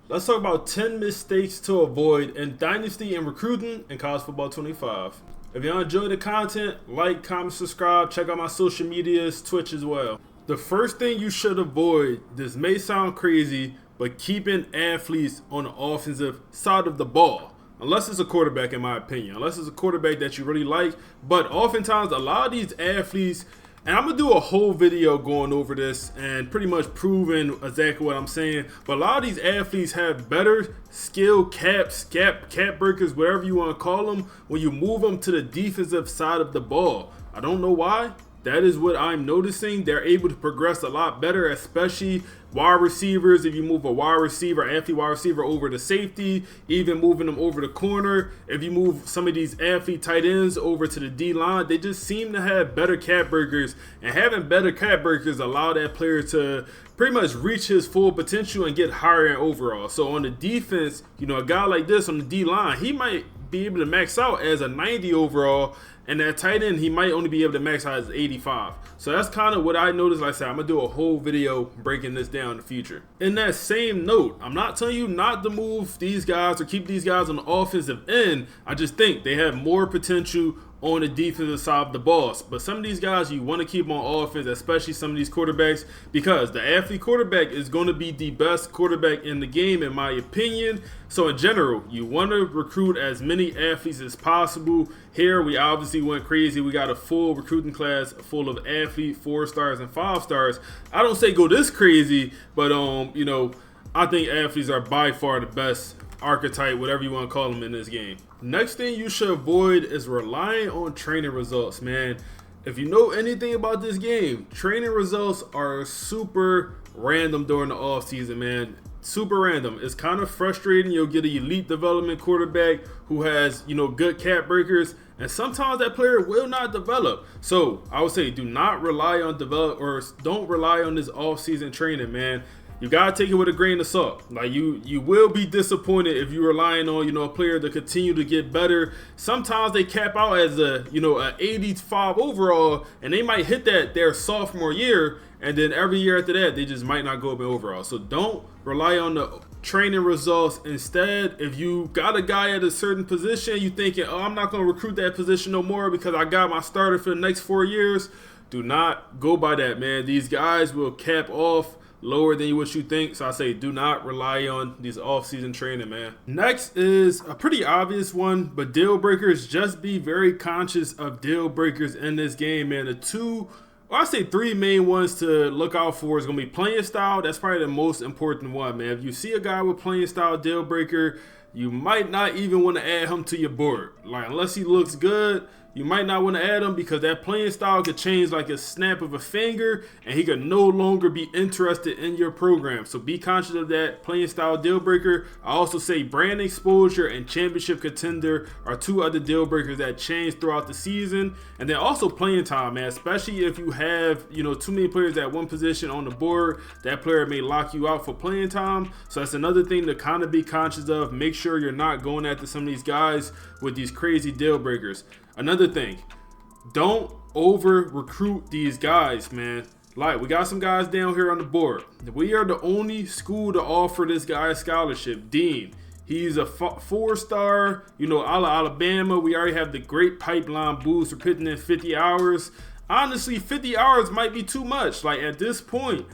Let's talk about 10 mistakes to avoid in Dynasty and recruiting in college football 25. If y'all enjoy the content, like, comment, subscribe, check out my social medias, Twitch as well. The first thing you should avoid, this may sound crazy, but keeping athletes on the offensive side of the ball. Unless it's a quarterback, in my opinion. Unless it's a quarterback that you really like. But oftentimes, a lot of these athletes, and I'm going to do a whole video going over this and pretty much proving exactly what I'm saying. But a lot of these athletes have better skill cap breakers, whatever you want to call them, when you move them to the defensive side of the ball. I don't know why. That is what I'm noticing. They're able to progress a lot better, especially wide receivers. If you move a wide receiver, athlete wide receiver over to safety, even moving them over the corner. If you move some of these athlete tight ends over to the D line, they just seem to have better cap breakers. And having better cap breakers allow that player to pretty much reach his full potential and get higher in overall. So on the defense, you know, a guy like this on the D line, he might be able to max out as a 90 overall, and that tight end, he might only be able to max out as 85. So that's kind of what I noticed. Like I said, I'm going to do a whole video breaking this down in the future. In that same note, I'm not telling you not to move these guys or keep these guys on the offensive end. I just think they have more potential on the defensive side of the ball. But some of these guys you want to keep on offense, especially some of these quarterbacks, because the athlete quarterback is going to be the best quarterback in the game, in my opinion. So in general, you want to recruit as many athletes as possible. Here we obviously went crazy. We got a full recruiting class full of athletes, 4 stars and 5 stars. I don't say go this crazy, but you know, I think athletes are by far the best archetype, whatever you want to call them, in this game. Next thing you should avoid is relying on training results, man. If you know anything about this game, training results are super random during the off season, man. Super random. It's kind of frustrating. You'll get an elite development quarterback who has, you know, good cap breakers, and sometimes that player will not develop. So I would say do not rely on don't rely on this off season training, man. You gotta take it with a grain of salt. Like you will be disappointed if you're relying on, you know, a player to continue to get better. Sometimes they cap out as a, you know, an 85 overall, and they might hit that their sophomore year, and then every year after that they just might not go up in overall. So don't rely on the training results. Instead, if you got a guy at a certain position, you thinking, oh, I'm not gonna recruit that position no more because I got my starter for the next 4 years. Do not go by that, man. These guys will cap off lower than what you think. So I say do not rely on these off-season training, man. Next is a pretty obvious one, but deal breakers. Just be very conscious of deal breakers in this game, man. I say 3 main ones to look out for is going to be playing style. That's probably the most important one, man. If you see a guy with playing style deal breaker, you might not even want to add him to your board. Like, unless he looks good, you might not want to add him, because that playing style could change like a snap of a finger, and he could no longer be interested in your program. So be conscious of that playing style deal breaker. I also say brand exposure and championship contender are 2 other deal breakers that change throughout the season. And then also playing time, man. Especially if you have, you know, too many players at one position on the board, that player may lock you out for playing time. So that's another thing to kind of be conscious of. Make sure you're not going after some of these guys with these crazy deal breakers. Another thing, don't over recruit these guys, man. Like, we got some guys down here on the board. We are the only school to offer this guy a scholarship. Dean, he's a 4-star, you know, a la Alabama. We already have the great pipeline boost. We're putting in 50 hours. Honestly, 50 hours might be too much. Like, at this point,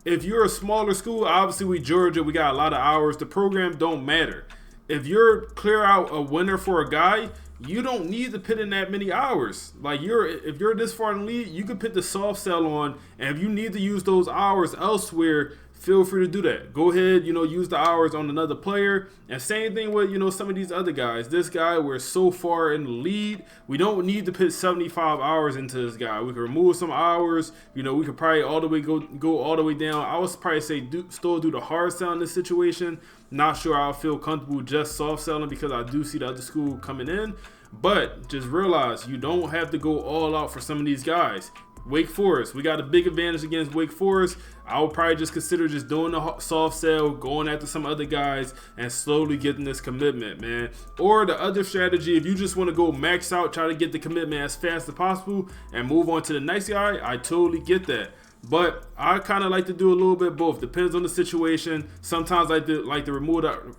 if you're a smaller school, obviously we Georgia, we got a lot of hours. The program don't matter. If you're clear out a winner for a guy, you don't need to put in that many hours. Like, if you're this far in the league, you can put the soft sell on, and if you need to use those hours elsewhere, feel free to do that. Go ahead, you know, use the hours on another player. And same thing with, you know, some of these other guys. This guy, we're so far in the lead, we don't need to put 75 hours into this guy. We can remove some hours. You know, we could probably go all the way down. I would probably say still do the hard sell in this situation. Not sure I'll feel comfortable just soft selling, because I do see the other school coming in. But just realize you don't have to go all out for some of these guys. Wake Forest, we got a big advantage against Wake Forest. I would probably just consider just doing the soft sell, going after some other guys, and slowly getting this commitment, man. Or the other strategy, if you just want to go max out, try to get the commitment as fast as possible and move on to the next guy, I totally get that. But I kind of like to do a little bit of both. Depends on the situation. Sometimes I like to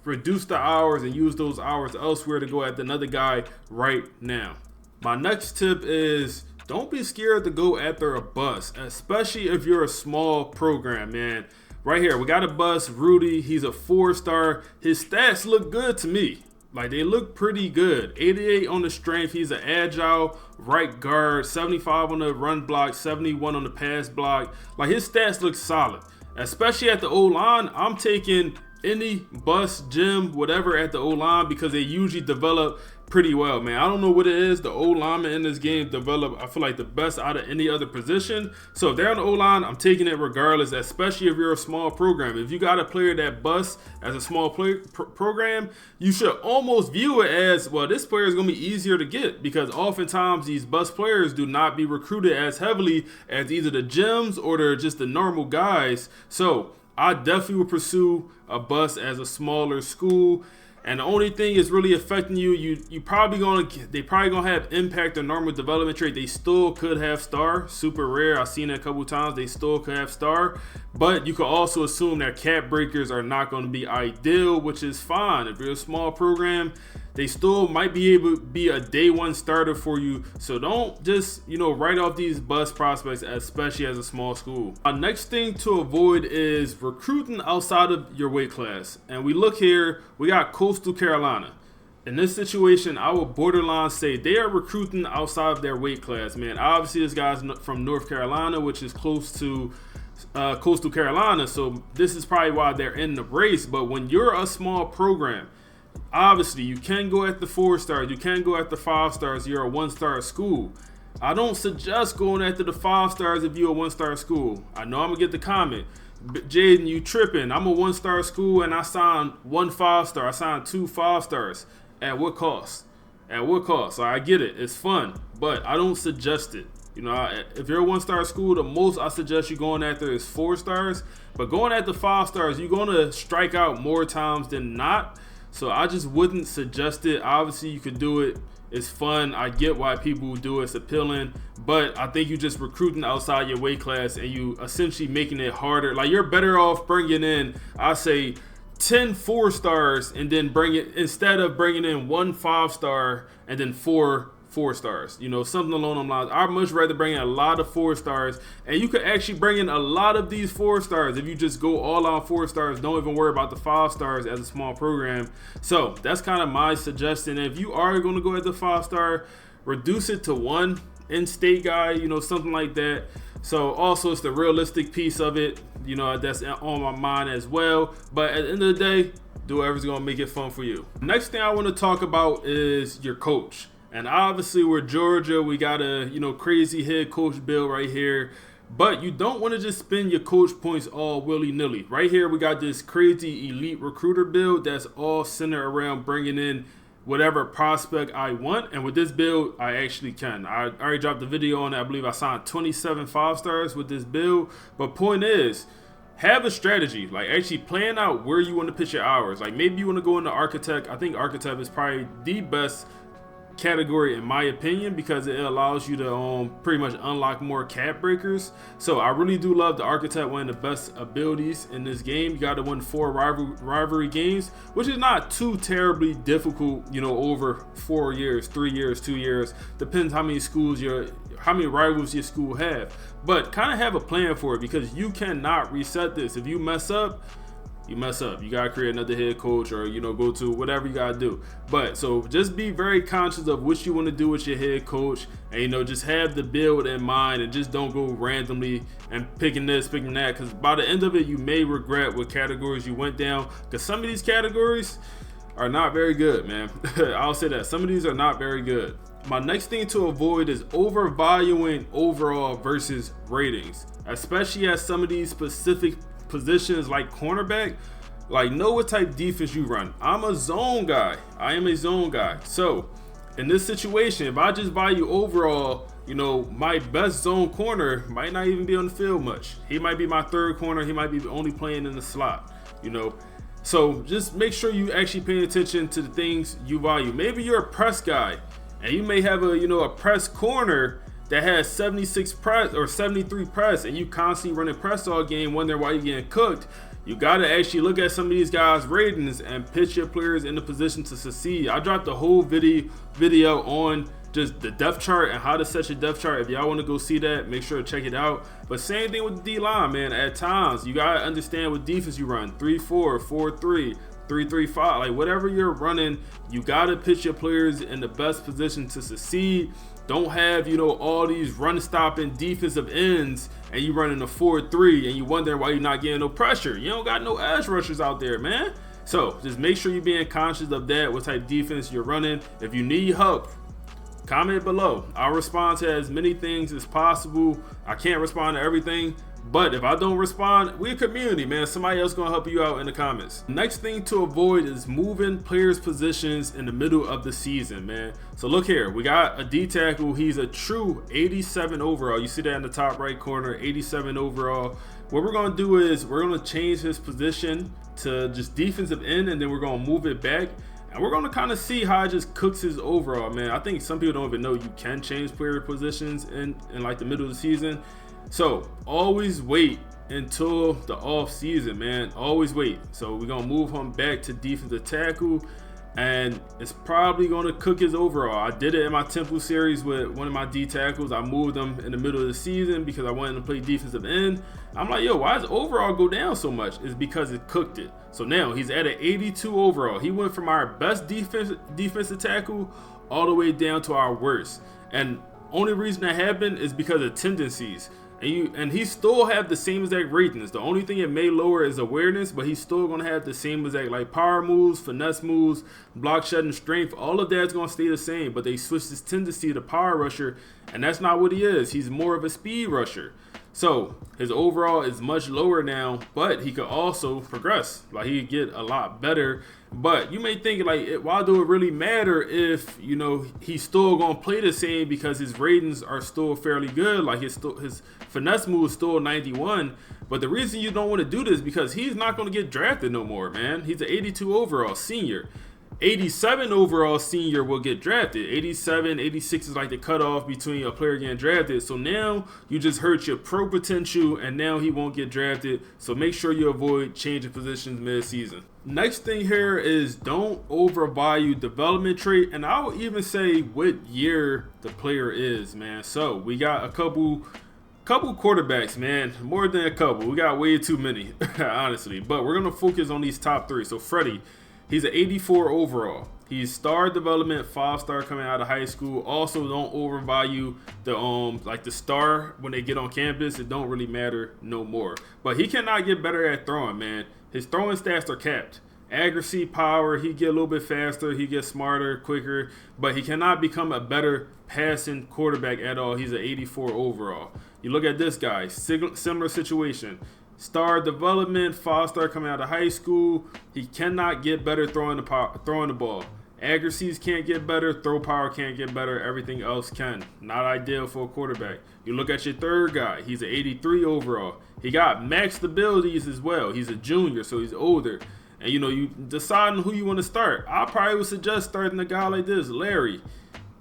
reduce the hours and use those hours elsewhere to go at another guy right now. My next tip is don't be scared to go after a bust, especially if you're a small program, man. Right here, we got a bust, Rudy. He's a 4-star. His stats look good to me. Like, they look pretty good. 88 on the strength. He's an agile right guard. 75 on the run block. 71 on the pass block. Like, his stats look solid. Especially at the O-line, I'm taking any bust, gym, whatever at the O-line because they usually develop pretty well, man. I don't know what it is. The O-linemen in this game develop, I feel like, the best out of any other position. So if they're on the O-line, I'm taking it regardless, especially if you're a small program. If you got a player that busts as a small program, you should almost view it as, well, this player is going to be easier to get because oftentimes these bust players do not be recruited as heavily as either the gyms or they're just the normal guys. So I definitely would pursue a bust as a smaller school. And the only thing is really affecting they probably gonna have impact on normal development trait. They still could have star, super rare. I've seen it a couple times. They still could have star, but you could also assume that cap breakers are not going to be ideal, which is fine. If you're a small program, they still might be able to be a day one starter for you. So don't just, write off these bust prospects, especially as a small school. Our next thing to avoid is recruiting outside of your weight class. And we look here, we got Coastal Carolina. In this situation, I would borderline say they are recruiting outside of their weight class, man. Obviously, this guy's from North Carolina, which is close to Coastal Carolina. So this is probably why they're in the race. But when you're a small program, obviously, you can go at the 4-stars. You can go at the 5-stars. You're a 1-star school. I don't suggest going after the 5-stars if you're a 1-star school. I know I'm going to get the comment. Jaden, you tripping. I'm a 1-star school and I signed 1 5-star. I signed 2 5-stars. At what cost? At what cost? So I get it. It's fun. But I don't suggest it. If you're a 1-star school, the most I suggest you going after is 4-stars. But going at the 5-stars, you're going to strike out more times than not. So I just wouldn't suggest it. Obviously, you could do it. It's fun. I get why people do it. It's appealing. But I think you're just recruiting outside your weight class and you essentially making it harder. Like, you're better off bringing in, I say, 10 4-stars and then instead of bringing in 1 5-star and then 4 4-stars, something along those lines. I'd much rather bring in a lot of 4-stars, and you could actually bring in a lot of these 4-stars if you just go all out 4-stars. Don't even worry about the 5-stars as a small program. So that's kind of my suggestion. If you are going to go at the 5-star, reduce it to 1 in-state guy, something like that. So also it's the realistic piece of it, that's on my mind as well. But at the end of the day, do whatever's going to make it fun for you. Next thing I want to talk about is your coach. And obviously we're Georgia. We got a, crazy head coach build right here. But you don't want to just spend your coach points all willy-nilly. Right here we got this crazy elite recruiter build that's all centered around bringing in whatever prospect I want. And with this build, I actually can. I already dropped the video on it. I believe I signed 27 5-stars with this build. But point is, have a strategy. Like, actually plan out where you want to pitch your hours. Like, maybe you want to go into architect. I think architect is probably the best category in my opinion because it allows you to pretty much unlock more cap breakers. So I really do love the architect, one of the best abilities in this game. You got to win 4 rivalry games, which is not too terribly difficult, over 4 years, 3 years, 2 years, depends how many rivals your school have. But kind of have a plan for it because you cannot reset this. If you mess up, you mess up. You gotta create another head coach or go to whatever you gotta do. But so just be very conscious of what you want to do with your head coach, and just have the build in mind, and just don't go randomly and picking this, picking that, because by the end of it you may regret what categories you went down, because some of these categories are not very good, man. I'll say that some of these are not very good. My next thing to avoid is overvaluing overall versus ratings, especially at some of these specific positions like cornerback. Like, know what type defense you run. I'm a zone guy. I am a zone guy. So in this situation, if I just value overall, my best zone corner might not even be on the field much. He might be my 3rd corner. He might be only playing in the slot, So just make sure you actually pay attention to the things you value. Maybe you're a press guy and you may have a press corner that has 76 press or 73 press, and you constantly running press all game, wondering why you're getting cooked, you got to actually look at some of these guys' ratings and pitch your players in the position to succeed. I dropped a whole video on just the depth chart and how to set your depth chart. If y'all want to go see that, make sure to check it out. But same thing with the D-line, man. At times, you got to understand what defense you run. 3-4, 4-3, 3-3-5. Like, whatever you're running, you got to pitch your players in the best position to succeed. Don't have, all these run-stopping defensive ends and you running a 4-3 and you wondering why you're not getting no pressure. You don't got no edge rushers out there, man. So just make sure you're being conscious of that, what type of defense you're running. If you need help, comment below. I'll respond to as many things as possible. I can't respond to everything, but if I don't respond, we're a community, man. Somebody else gonna help you out in the comments. Next thing to avoid is moving players' positions in the middle of the season, man. So look here, we got a D tackle. He's a true 87 overall. You see that in the top right corner, 87 overall. What we're gonna do is we're gonna change his position to just defensive end, and then we're gonna move it back. And we're going to kind of see how it just cooks his overall, man. I think some people don't even know you can change player positions in like the middle of the season. So always wait until the off season, man. Always wait. So we're going to move him back to defensive tackle, and it's probably going to cook his overall. I did it in my Temple series with one of my D tackles. I moved them in the middle of the season because I wanted to play defensive end. I'm like, yo, why does overall go down so much? It's because it cooked it. So now he's at an 82 overall. He went from our best defensive tackle all the way down to our worst. And only reason that happened is because of tendencies. And he still have the same exact ratings. The only thing it may lower is awareness, but he's still gonna have the same exact like power moves, finesse moves, block shedding, strength. All of that's gonna stay the same. But they switched his tendency to power rusher, and that's not what he is. He's more of a speed rusher. So his overall is much lower now, but he could also progress. Like, he could get a lot better. But you may think, like, why do it really matter if, he's still gonna play the same, because his ratings are still fairly good. Like, his finesse move is still 91. But the reason you don't want to do this is because he's not gonna get drafted no more, man. He's an 82 overall senior. 87 overall senior will get drafted. 87, 86 is like the cutoff between a player getting drafted. So now you just hurt your pro potential, and now he won't get drafted. So make sure you avoid changing positions mid-season. Next thing here is don't overvalue development trait, and I will even say what year the player is, man. So we got a couple quarterbacks, man. More than a couple. We got way too many, honestly. But we're gonna focus on these top three. So Freddie. He's an 84 overall. He's star development, 5-star coming out of high school. Also, don't overvalue the star when they get on campus. It don't really matter no more. But he cannot get better at throwing, man. His throwing stats are capped. Accuracy, power, he get a little bit faster, he gets smarter, quicker, but he cannot become a better passing quarterback at all. He's an 84 overall. You look at this guy, similar situation. Star development, 5-star coming out of high school. He cannot get better throwing the ball. Accuracies can't get better. Throw power can't get better. Everything else can. Not ideal for a quarterback. You look at your third guy. He's an 83 overall. He got maxed abilities as well. He's a junior, so he's older. And you deciding who you want to start. I probably would suggest starting a guy like this, Larry.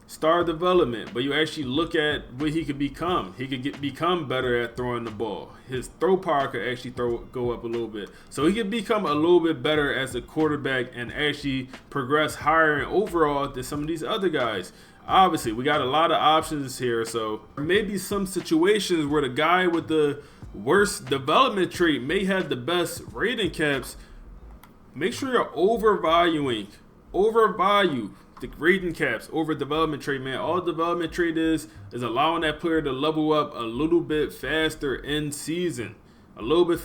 Star development, but you actually look at what he could become. He could become better at throwing the ball. His throw power could actually go up a little bit. So he could become a little bit better as a quarterback and actually progress higher in overall than some of these other guys. Obviously, we got a lot of options here. So maybe some situations where the guy with the worst development trait may have the best rating caps. Make sure you're overvalue the rating caps over development trait, man. All development trait is allowing that player to level up a little bit faster in season. Rating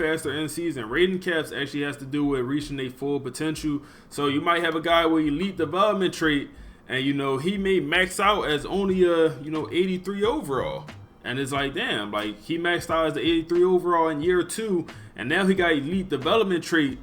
caps actually has to do with reaching their full potential. So you might have a guy with elite development trait, and he may max out as only a 83 overall. And it's like, damn, like he maxed out as an 83 overall in year 2, and now he got elite development trait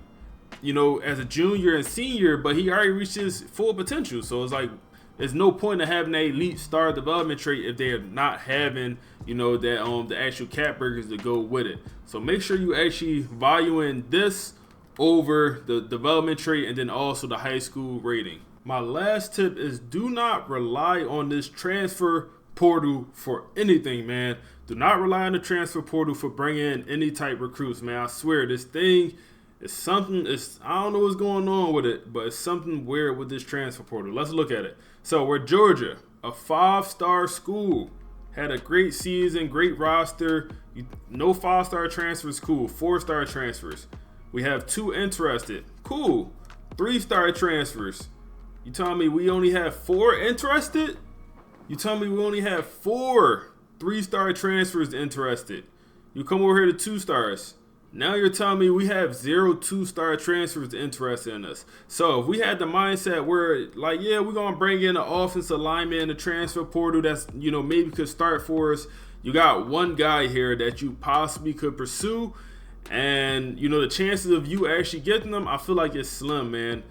as a junior and senior, but he already reached his full potential. So it's like, there's no point in having that elite star development trait if they're not having, the actual cap breakers to go with it. So make sure you actually valuing this over the development trait and then also the high school rating. My last tip is do not rely on this transfer portal for anything, man. Do not rely on the transfer portal for bringing in any type recruits, man. I swear, this thing is something. I don't know what's going on with it, but it's something weird with this transfer portal. Let's look at it. So we're Georgia, a 5-star school. Had a great season, great roster. No 5-star transfers, cool. 4-star transfers. We have 2 interested, cool. 3-star transfers. You telling me we only have 4 interested? You telling me we only have 4 3-star transfers interested? You come over here to 2 stars. Now you're telling me we have 0 2-star transfers interested in us. So if we had the mindset where, like, yeah, we're going to bring in an offensive lineman in the transfer portal that's, maybe could start for us. You got one guy here that you possibly could pursue. And, the chances of you actually getting them, I feel like it's slim, man.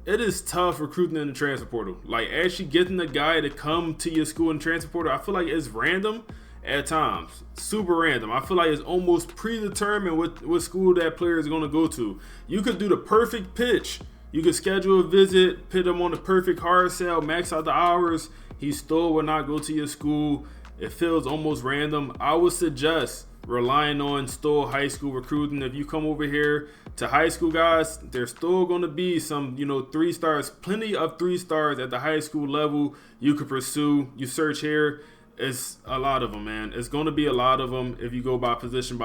It is tough recruiting in the transfer portal. Like, actually getting the guy to come to your school in the transfer portal, I feel like it's random at times. Super random. I feel like it's almost predetermined what school that player is going to go to. You could do the perfect pitch. You could schedule a visit, put him on the perfect hard sell, max out the hours. He still will not go to your school. It feels almost random. I would suggest relying on still high school recruiting. If you come over here to high school guys, there's still going to be some 3 stars, plenty of 3 stars at the high school level you could pursue. You search here, it's a lot of them, man. It's going to be a lot of them. If you go by position,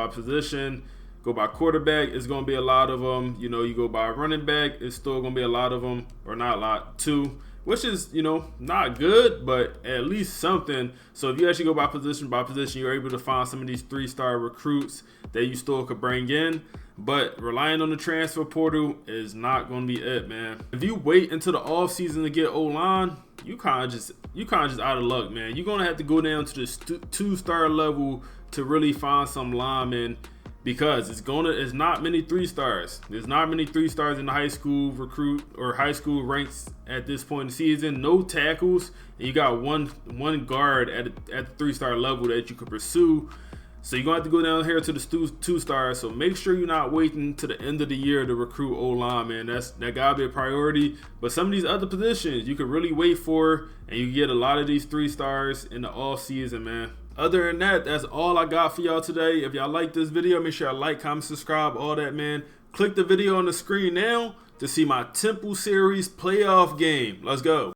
go by quarterback, it's going to be a lot of them. You go by running back, it's still going to be a lot of them, or not a lot, 2. Which is, not good, but at least something. So if you actually go by position, you're able to find some of these 3-star recruits that you still could bring in. But relying on the transfer portal is not going to be it, man. If you wait until the offseason to get O-line, you kind of just out of luck, man. You're going to have to go down to the 2-star level to really find some linemen, because it's not many 3 stars. There's not many 3 stars in the high school recruit or high school ranks at this point in the season. No tackles, and you got one guard at the 3-star level that you could pursue. So you're gonna have to go down here to the 2 stars. So make sure you're not waiting to the end of the year to recruit O-line, man. That gotta be a priority. But some of these other positions you could really wait for, and you get a lot of these 3 stars in the off season, man. Other than that, that's all I got for y'all today. If y'all like this video, make sure y'all like, comment, subscribe, all that, man. Click the video on the screen now to see my Temple Series playoff game. Let's go.